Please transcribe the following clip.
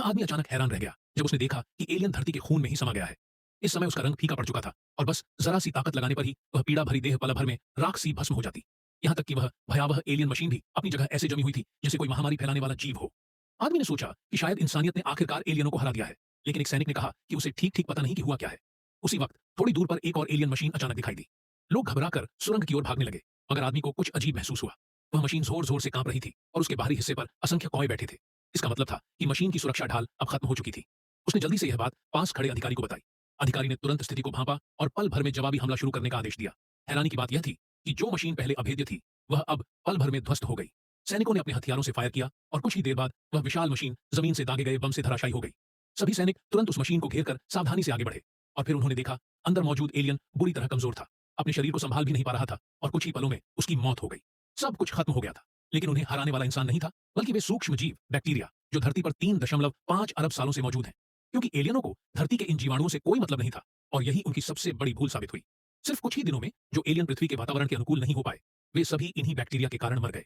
आदमी अचानक हैरान रह गया जब उसने देखा कि एलियन धरती के खून में ही समा गया है। इस समय उसका रंग फीका पड़ चुका था और बस जरा सी ताकत लगाने पर ही वह पीड़ा भरी देह पल भर में राख सी भस्म हो जाती। यहाँ तक कि वह भयावह एलियन मशीन भी अपनी जगह ऐसे जमी हुई थी जैसे कोई महामारी फैलाने वाला जीव हो। आदमी ने सोचा कि शायद इंसानियत ने आखिरकार एलियनों को हरा दिया है, लेकिन एक सैनिक ने कहा कि उसे ठीक ठीक पता नहीं कि हुआ क्या है। उसी वक्त थोड़ी दूर पर एक और एलियन मशीन अचानक दिखाई दी। लोग घबराकर सुरंग की ओर भागने लगे, मगर आदमी को कुछ अजीब महसूस हुआ। वह मशीन जोर जोर से कांप रही थी और उसके बाहरी हिस्से पर असंख्य कौए बैठे थे। इसका मतलब था कि मशीन की सुरक्षा ढाल अब खत्म हो चुकी थी। उसने जल्दी से यह बात पास खड़े अधिकारी को बताई। अधिकारी ने तुरंत स्थिति को भांपा और पल भर में जवाबी हमला शुरू करने का आदेश दिया। हैरानी की बात यह थी कि जो मशीन पहले अभेद्य थी वह अब पल भर में ध्वस्त हो गई। सैनिकों ने अपने हथियारों से फायर किया और कुछ ही देर बाद वह विशाल मशीन जमीन से दागे गए बम से धराशायी हो गई। सभी सैनिक तुरंत उस मशीन को घेरकर सावधानी से आगे बढ़े और फिर उन्होंने देखा अंदर मौजूद एलियन बुरी तरह कमजोर था, अपने शरीर को संभाल भी नहीं पा रहा था और कुछ ही पलों में उसकी मौत हो गई। सब कुछ खत्म हो गया था, लेकिन उन्हें हराने वाला इंसान नहीं था, बल्कि वे सूक्ष्म जीव बैक्टीरिया जो धरती पर 3.5 अरब सालों से मौजूद हैं। क्योंकि एलियनों को धरती के इन जीवाणुओं से कोई मतलब नहीं था और यही उनकी सबसे बड़ी भूल साबित हुई। सिर्फ कुछ ही दिनों में जो एलियन पृथ्वी के वातावरण के अनुकूल नहीं हो पाए, वे सभी इन्हीं बैक्टीरिया के कारण मर गए।